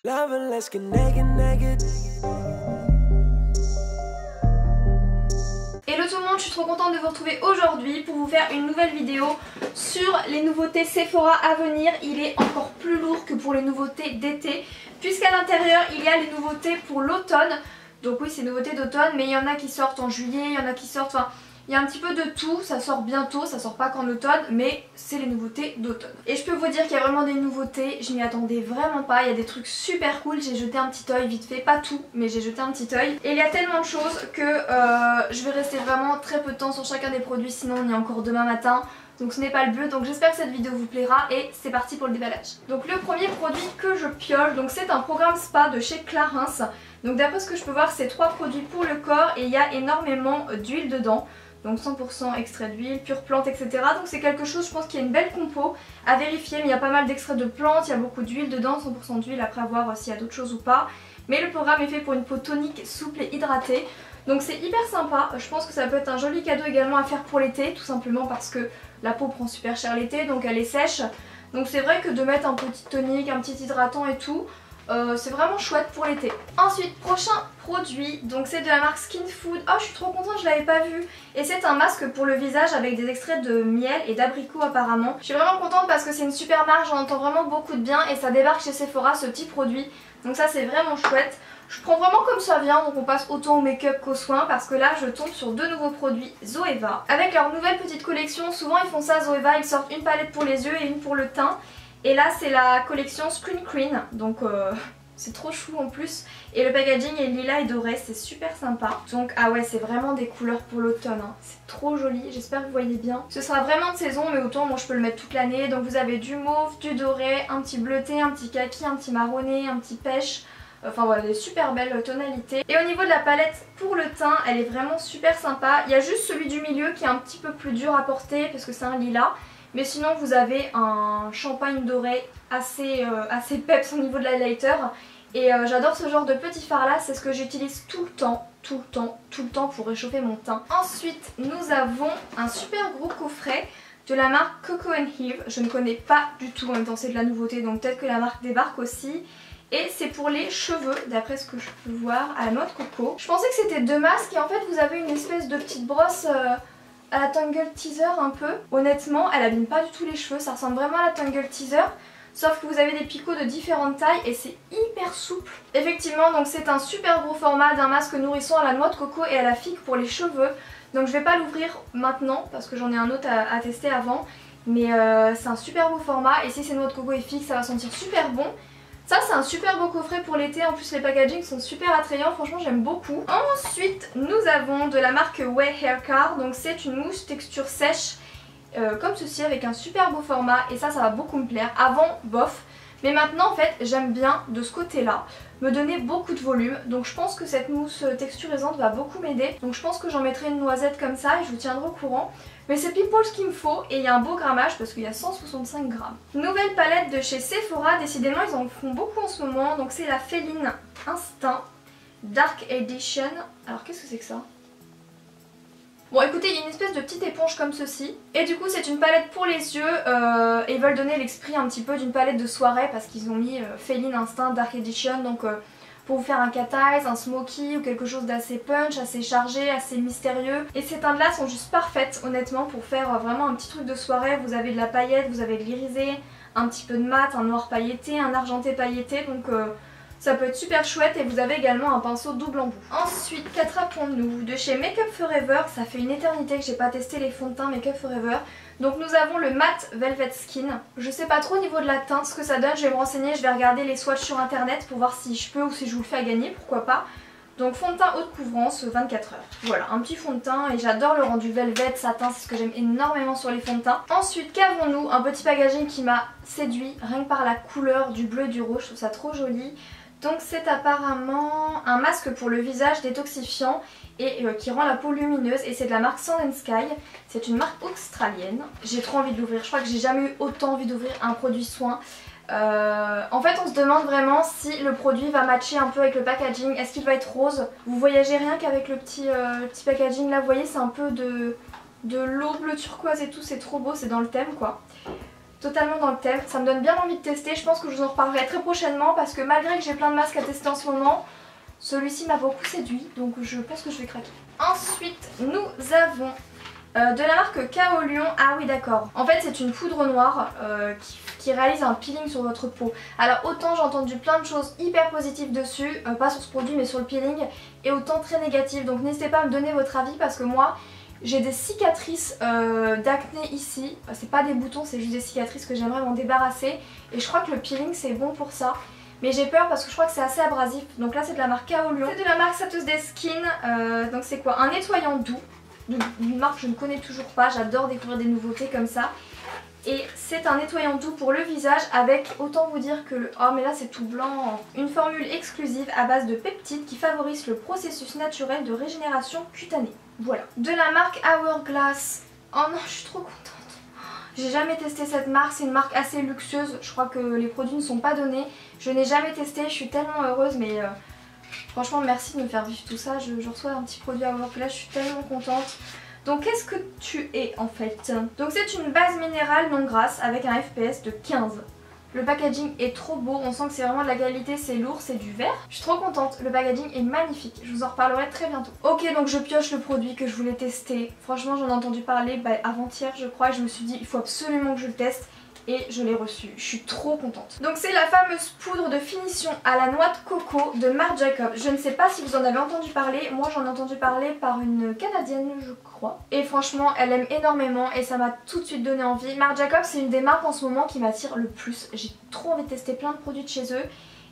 Hello tout le monde, je suis trop contente de vous retrouver aujourd'hui pour vous faire une nouvelle vidéo sur les nouveautés Sephora à venir. Il est encore plus lourd que pour les nouveautés d'été, puisqu'à l'intérieur il y a les nouveautés pour l'automne. Donc oui, c'est nouveautés d'automne, mais il y en a qui sortent en juillet, il y en a qui sortent... Enfin, il y a un petit peu de tout, ça sort bientôt, ça sort pas qu'en automne, mais c'est les nouveautés d'automne. Et je peux vous dire qu'il y a vraiment des nouveautés, je m'y attendais vraiment pas, il y a des trucs super cool, j'ai jeté un petit œil vite fait, pas tout, mais j'ai jeté un petit œil. Et il y a tellement de choses que je vais rester vraiment très peu de temps sur chacun des produits, sinon on est encore demain matin. Donc ce n'est pas le but, donc j'espère que cette vidéo vous plaira et c'est parti pour le déballage. Donc le premier produit que je pioche, donc c'est un programme spa de chez Clarins. Donc d'après ce que je peux voir, c'est 3 produits pour le corps et il y a énormément d'huile dedans. Donc 100% extrait d'huile, pure plante, etc. Donc c'est quelque chose, je pense qu'il y a une belle compo à vérifier. Mais il y a pas mal d'extraits de plantes, il y a beaucoup d'huile dedans, 100% d'huile, après à voir s'il y a d'autres choses ou pas. Mais le programme est fait pour une peau tonique, souple et hydratée. Donc c'est hyper sympa, je pense que ça peut être un joli cadeau également à faire pour l'été. Tout simplement parce que la peau prend super cher l'été, donc elle est sèche. Donc c'est vrai que de mettre un petit tonique, un petit hydratant et tout... c'est vraiment chouette pour l'été. Ensuite, prochain produit, donc c'est de la marque Skin Food. Oh, je suis trop contente, je l'avais pas vu. Et c'est un masque pour le visage avec des extraits de miel et d'abricot apparemment. Je suis vraiment contente parce que c'est une super marque, j'en entends vraiment beaucoup de bien et ça débarque chez Sephora ce petit produit. Donc ça c'est vraiment chouette. Je prends vraiment comme ça vient, donc on passe autant au make-up qu'aux soins parce que là je tombe sur 2 nouveaux produits Zoeva. Avec leur nouvelle petite collection, souvent ils font ça Zoeva, ils sortent une palette pour les yeux et une pour le teint. Et là c'est la collection Screen Queen, donc c'est trop chou en plus. Et le packaging est lilas et doré, c'est super sympa. Donc ah ouais, c'est vraiment des couleurs pour l'automne, hein. C'est trop joli, j'espère que vous voyez bien. Ce sera vraiment de saison, mais autant moi je peux le mettre toute l'année. Donc vous avez du mauve, du doré, un petit bleuté, un petit kaki, un petit marronné, un petit pêche. Enfin voilà, des super belles tonalités. Et au niveau de la palette pour le teint, elle est vraiment super sympa. Il y a juste celui du milieu qui est un petit peu plus dur à porter parce que c'est un lilas. Mais sinon vous avez un champagne doré assez peps au niveau de l'highlighter. Et j'adore ce genre de petit fard là, c'est ce que j'utilise tout le temps pour réchauffer mon teint. Ensuite nous avons un super gros coffret de la marque Coco & Eve. Je ne connais pas du tout, en même temps c'est de la nouveauté donc peut-être que la marque débarque aussi. Et c'est pour les cheveux, d'après ce que je peux voir, à la noix de coco. Je pensais que c'était 2 masques et en fait vous avez une espèce de petite brosse... à la Tangle Teaser un peu. Honnêtement, elle abîme pas du tout les cheveux, ça ressemble vraiment à la Tangle Teaser. Sauf que vous avez des picots de différentes tailles et c'est hyper souple. Effectivement, donc c'est un super gros format d'un masque nourrisson à la noix de coco et à la figue pour les cheveux. Donc je vais pas l'ouvrir maintenant parce que j'en ai un autre à tester avant. Mais c'est un super beau format et si c'est noix de coco et figue, ça va sentir super bon. Ça c'est un super beau coffret pour l'été, en plus les packagings sont super attrayants, franchement j'aime beaucoup. Ensuite nous avons de la marque Way Hair Care, donc c'est une mousse texture sèche comme ceci avec un super beau format et ça va beaucoup me plaire. Avant bof, mais maintenant en fait j'aime bien de ce côté là, me donner beaucoup de volume, donc je pense que cette mousse texturisante va beaucoup m'aider. Donc je pense que j'en mettrai une noisette comme ça et je vous tiendrai au courant. Mais c'est pile pour ce qu'il me faut et il y a un beau grammage parce qu'il y a 165 grammes. Nouvelle palette de chez Sephora, décidément ils en font beaucoup en ce moment. Donc c'est la Féline Instinct Dark Edition. Alors qu'est-ce que c'est que ça? Bon écoutez, il y a une espèce de petite éponge comme ceci. Et du coup c'est une palette pour les yeux et ils veulent donner l'esprit un petit peu d'une palette de soirée parce qu'ils ont mis Féline Instinct Dark Edition. Donc pour vous faire un cat eyes, un smoky ou quelque chose d'assez punch, assez chargé, assez mystérieux. Et ces teintes là sont juste parfaites honnêtement pour faire vraiment un petit truc de soirée. Vous avez de la paillette, vous avez de l'irisé, un petit peu de mat, un noir pailleté, un argenté pailleté. Donc ça peut être super chouette et vous avez également un pinceau double embout. Ensuite qu'attrapons-nous de chez Make Up Forever. Ça fait une éternité que j'ai pas testé les fonds de teint Make Up Forever. Donc nous avons le Matte Velvet Skin. Je sais pas trop au niveau de la teinte ce que ça donne, je vais me renseigner, je vais regarder les swatchs sur internet pour voir si je peux ou si je vous le fais à gagner, pourquoi pas. Donc fond de teint haute couvrance 24 heures. Voilà, un petit fond de teint et j'adore le rendu velvet, satin, c'est ce que j'aime énormément sur les fonds de teint. Ensuite qu'avons-nous? Un petit packaging qui m'a séduit rien que par la couleur du bleu et du rouge, je trouve ça trop joli. Donc c'est apparemment un masque pour le visage détoxifiant et qui rend la peau lumineuse et c'est de la marque Sand and Sky. C'est une marque australienne. J'ai trop envie de l'ouvrir, je crois que j'ai jamais eu autant envie d'ouvrir un produit soin. En fait on se demande vraiment si le produit va matcher un peu avec le packaging. Est-ce qu'il va être rose? Vous voyagez rien qu'avec le petit packaging là, vous voyez c'est un peu de l'eau bleu turquoise et tout, c'est trop beau, c'est dans le thème quoi. totalement dans le thème. Ça me donne bien envie de tester, je pense que je vous en reparlerai très prochainement parce que malgré que j'ai plein de masques à tester en ce moment, celui-ci m'a beaucoup séduit, donc je pense que je vais craquer. Ensuite, nous avons de la marque Kaolion. Ah oui d'accord, en fait c'est une poudre noire qui réalise un peeling sur votre peau. Alors autant j'ai entendu plein de choses hyper positives dessus, pas sur ce produit mais sur le peeling, et autant très négatives, donc n'hésitez pas à me donner votre avis parce que moi j'ai des cicatrices d'acné ici. C'est pas des boutons, c'est juste des cicatrices que j'aimerais m'en débarrasser, et je crois que le peeling c'est bon pour ça. Mais j'ai peur parce que je crois que c'est assez abrasif. Donc là c'est de la marque Kaolion. C'est de la marque Saturday Skin. Donc c'est quoi? Un nettoyant doux. Une marque que je ne connais toujours pas. J'adore découvrir des nouveautés comme ça. Et c'est un nettoyant doux pour le visage avec, autant vous dire que... Oh mais là c'est tout blanc. Une formule exclusive à base de peptides qui favorise le processus naturel de régénération cutanée. Voilà. De la marque Hourglass. Oh non, je suis trop contente. J'ai jamais testé cette marque, c'est une marque assez luxueuse, je crois que les produits ne sont pas donnés. Je n'ai jamais testé, je suis tellement heureuse, mais franchement merci de me faire vivre tout ça. Je reçois un petit produit à Hourglass, je suis tellement contente. Donc qu'est-ce que tu es en fait? Donc c'est une base minérale non grasse avec un FPS de 15. Le packaging est trop beau, on sent que c'est vraiment de la qualité, c'est lourd, c'est du verre. Je suis trop contente, le packaging est magnifique, je vous en reparlerai très bientôt. Ok, donc je pioche le produit que je voulais tester. Franchement j'en ai entendu parler avant-hier je crois, et je me suis dit il faut absolument que je le teste. Et je l'ai reçu, je suis trop contente. Donc c'est la fameuse poudre de finition à la noix de coco de Marc Jacobs. Je ne sais pas si vous en avez entendu parler, moi j'en ai entendu parler par une Canadienne je crois. Et franchement elle aime énormément et ça m'a tout de suite donné envie. Marc Jacobs c'est une des marques en ce moment qui m'attire le plus. J'ai trop envie de tester plein de produits de chez eux.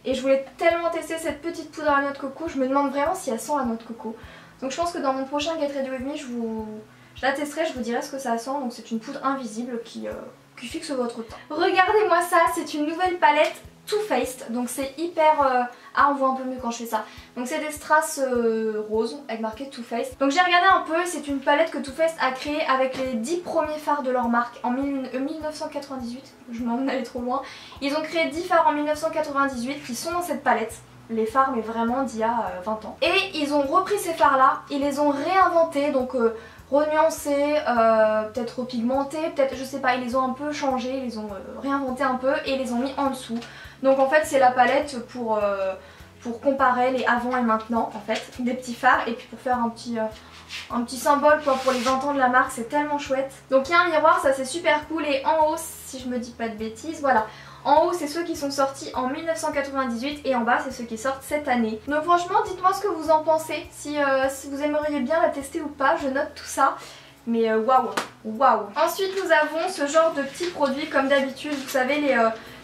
Et je voulais tellement tester cette petite poudre à la noix de coco, je me demande vraiment si elle sent la noix de coco. Donc je pense que dans mon prochain Get Ready With Me je la testerai, je vous dirai ce que ça sent. Donc c'est une poudre invisible qui fixe votre teint. Regardez-moi ça, c'est une nouvelle palette Too Faced, donc c'est hyper... Ah on voit un peu mieux quand je fais ça. Donc c'est des strass roses avec marqué Too Faced. Donc j'ai regardé un peu, c'est une palette que Too Faced a créée avec les 10 premiers fards de leur marque en 1998. Je m'en allais trop loin. Ils ont créé 10 fards en 1998 qui sont dans cette palette. Les fards mais vraiment d'il y a 20 ans. Et ils ont repris ces fards là, ils les ont réinventés, donc... renuancés, peut-être repigmentés, peut-être je sais pas, ils les ont un peu changés, ils les ont réinventés un peu et ils les ont mis en dessous. Donc en fait c'est la palette pour comparer les avant et maintenant en fait, des petits fards et puis pour faire un petit symbole quoi pour les 20 ans de la marque, c'est tellement chouette. Donc il y a un miroir, ça c'est super cool, et en haut si je me dis pas de bêtises, voilà. En haut c'est ceux qui sont sortis en 1998 et en bas c'est ceux qui sortent cette année. Donc franchement dites-moi ce que vous en pensez, si vous aimeriez bien la tester ou pas, je note tout ça. Mais waouh, waouh. Ensuite nous avons ce genre de petits produits comme d'habitude, vous savez les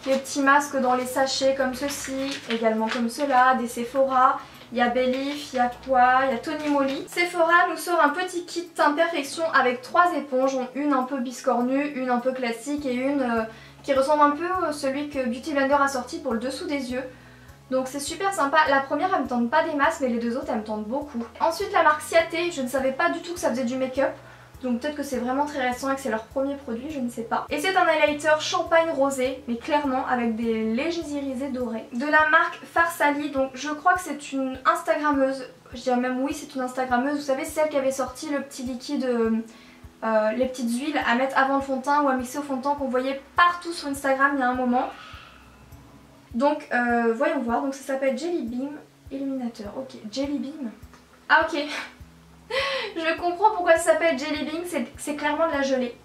petits masques dans les sachets comme ceci, également comme cela, des Sephora. Il y a Belif, il y a quoi? Il y a Tony Moly. Sephora nous sort un petit kit teint perfection avec 3 éponges, une un peu biscornue, une un peu classique et une... qui ressemble un peu à celui que Beauty Blender a sorti pour le dessous des yeux. Donc c'est super sympa. La première elle me tente pas des masses mais les deux autres elles me tentent beaucoup. Ensuite la marque Ciaté, je ne savais pas du tout que ça faisait du make-up. Donc peut-être que c'est vraiment très récent et que c'est leur premier produit, je ne sais pas. Et c'est un highlighter champagne rosé, mais clairement avec des légers irisés dorés. De la marque Farsali, donc je crois que c'est une Instagrammeuse. Je dirais même oui c'est une Instagrammeuse. Vous savez celle qui avait sorti le petit liquide... les petites huiles à mettre avant le fond de teint ou à mixer au fond de teint qu'on voyait partout sur Instagram il y a un moment. Donc voyons voir, donc ça s'appelle Jelly Beam Illuminateur. Ok, Jelly Beam. Ah ok. Je comprends pourquoi ça s'appelle Jelly Beam, c'est clairement de la gelée.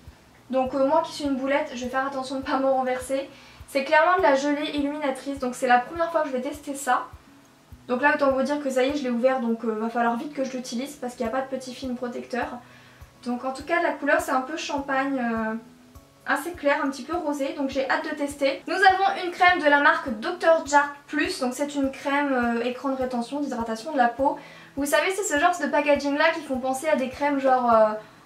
Donc moi qui suis une boulette, je vais faire attention de ne pas me renverser. C'est clairement de la gelée illuminatrice, donc c'est la première fois que je vais tester ça. Donc là autant vous dire que ça y est je l'ai ouvert, donc va falloir vite que je l'utilise parce qu'il n'y a pas de petit film protecteur. Donc en tout cas la couleur c'est un peu champagne assez clair, un petit peu rosé, donc j'ai hâte de tester. Nous avons une crème de la marque Dr. Jart Plus, donc c'est une crème écran de rétention, d'hydratation de la peau. Vous savez c'est ce genre de packaging là qui font penser à des crèmes genre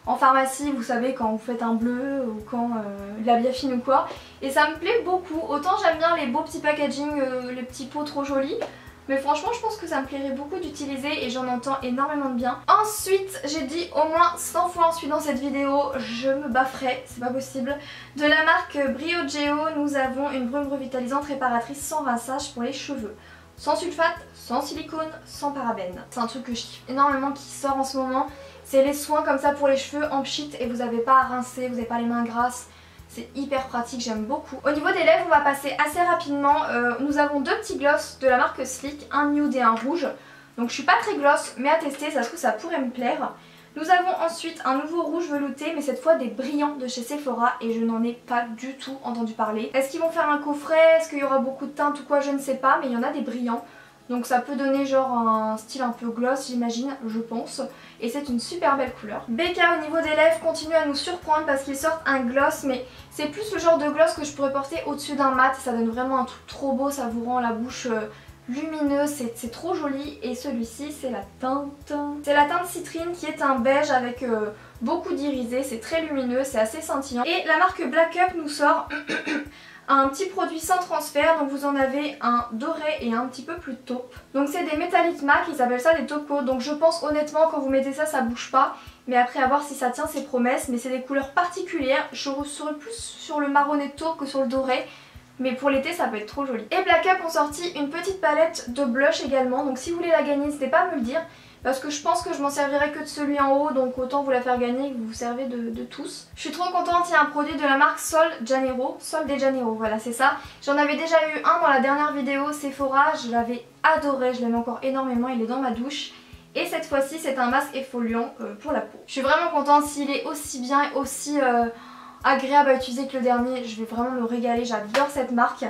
en pharmacie, vous savez quand vous faites un bleu ou quand de la biafine ou quoi. Et ça me plaît beaucoup, autant j'aime bien les beaux petits packaging, les petits pots trop jolis. Mais franchement je pense que ça me plairait beaucoup d'utiliser et j'en entends énormément de bien. Ensuite j'ai dit au moins 100 fois ensuite dans cette vidéo, je me bafferai, c'est pas possible. De la marque Briogeo nous avons une brume revitalisante réparatrice sans rinçage pour les cheveux. Sans sulfate, sans silicone, sans parabènes. C'est un truc que je kiffe énormément qui sort en ce moment. C'est les soins comme ça pour les cheveux en pchit et vous n'avez pas à rincer, vous n'avez pas les mains grasses. C'est hyper pratique, j'aime beaucoup. Au niveau des lèvres, on va passer assez rapidement. Nous avons deux petits gloss de la marque Sleek, un nude et un rouge. Donc je suis pas très gloss, mais à tester, ça se trouve ça pourrait me plaire. Nous avons ensuite un nouveau rouge velouté, mais cette fois des brillants de chez Sephora et je n'en ai pas du tout entendu parler. Est-ce qu'ils vont faire un coffret? Est-ce qu'il y aura beaucoup de teintes ou quoi? Je ne sais pas, mais il y en a des brillants. Donc ça peut donner genre un style un peu gloss, j'imagine, je pense. Et c'est une super belle couleur. Becca au niveau des lèvres continue à nous surprendre parce qu'ils sortent un gloss, mais c'est plus le genre de gloss que je pourrais porter au-dessus d'un mat. Ça donne vraiment un truc trop beau, ça vous rend la bouche lumineuse, c'est trop joli. Et celui-ci c'est la teinte. C'est la teinte citrine qui est un beige avec beaucoup d'irisé, c'est très lumineux, c'est assez scintillant. Et la marque Black Up nous sort un petit produit sans transfert, donc vous en avez un doré et un petit peu plus taupe. Donc c'est des Metallic MAC, ils appellent ça des top coats, donc je pense honnêtement quand vous mettez ça, ça bouge pas. Mais après à voir si ça tient ses promesses, mais c'est des couleurs particulières, je serais plus sur le marronné taupe que sur le doré. Mais pour l'été ça peut être trop joli. Et Black Up ont sorti une petite palette de blush également, donc si vous voulez la gagner n'hésitez pas à me le dire. Parce que je pense que je m'en servirai que de celui en haut, donc autant vous la faire gagner et que vous vous servez de tous. Je suis trop contente, il y a un produit de la marque Sol de Janeiro, voilà c'est ça. J'en avais déjà eu un dans la dernière vidéo Sephora, je l'avais adoré, je l'aime encore énormément, il est dans ma douche. Et cette fois-ci c'est un masque exfoliant pour la peau. Je suis vraiment contente, s'il est aussi bien et aussi agréable à utiliser que le dernier, je vais vraiment me régaler, j'adore cette marque.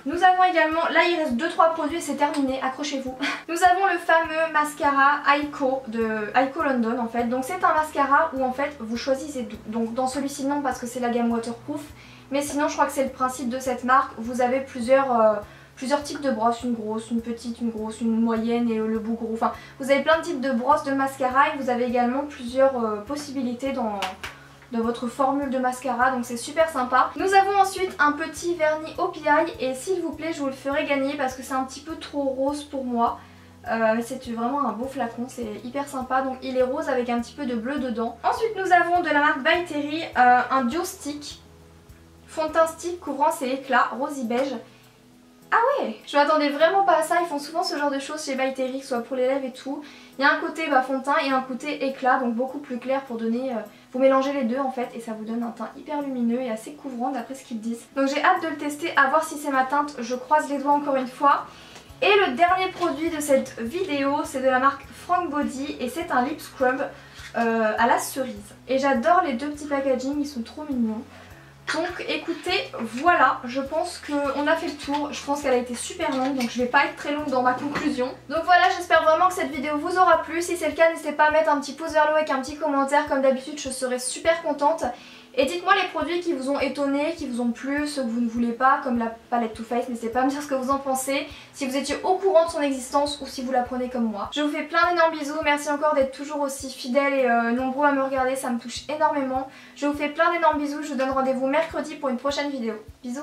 Nous avons également, là il reste 2-3 produits et c'est terminé, accrochez-vous. Nous avons le fameux mascara Aiko de Aiko London en fait. Donc c'est un mascara où en fait vous choisissez, donc dans celui-ci non parce que c'est la gamme waterproof. Mais sinon je crois que c'est le principe de cette marque, vous avez plusieurs types de brosses, une grosse, une petite, une grosse, une moyenne et le bout gros. Enfin vous avez plein de types de brosses de mascara et vous avez également plusieurs possibilités dans votre formule de mascara, donc c'est super sympa. Nous avons ensuite un petit vernis au PI et s'il vous plaît je vous le ferai gagner parce que c'est un petit peu trop rose pour moi. C'est vraiment un beau flacon, c'est hyper sympa, donc il est rose avec un petit peu de bleu dedans. Ensuite nous avons de la marque By Terry un duo stick, fond de teint stick couvrant ses éclats, rosy beige. Ah ouais, je m'attendais vraiment pas à ça, ils font souvent ce genre de choses chez By Terry, que ce soit pour les lèvres et tout. Il y a un côté fond de teint et un côté éclat, donc beaucoup plus clair pour donner... vous mélangez les deux en fait et ça vous donne un teint hyper lumineux et assez couvrant d'après ce qu'ils disent. Donc j'ai hâte de le tester, à voir si c'est ma teinte, je croise les doigts encore une fois. Et le dernier produit de cette vidéo, c'est de la marque Frank Body et c'est un lip scrub à la cerise. Et j'adore les deux petits packaging, ils sont trop mignons. Donc écoutez, voilà, je pense qu'on a fait le tour, je pense qu'elle a été super longue donc je vais pas être très longue dans ma conclusion. Donc voilà, j'espère vraiment que cette vidéo vous aura plu, si c'est le cas n'hésitez pas à mettre un petit pouce vers le haut avec un petit commentaire, comme d'habitude je serai super contente. Et dites-moi les produits qui vous ont étonné, qui vous ont plu, ceux que vous ne voulez pas, comme la palette Too Faced, n'hésitez pas à me dire ce que vous en pensez, si vous étiez au courant de son existence ou si vous la prenez comme moi. Je vous fais plein d'énormes bisous, merci encore d'être toujours aussi fidèles et nombreux à me regarder, ça me touche énormément. Je vous fais plein d'énormes bisous, je vous donne rendez-vous mercredi pour une prochaine vidéo. Bisous.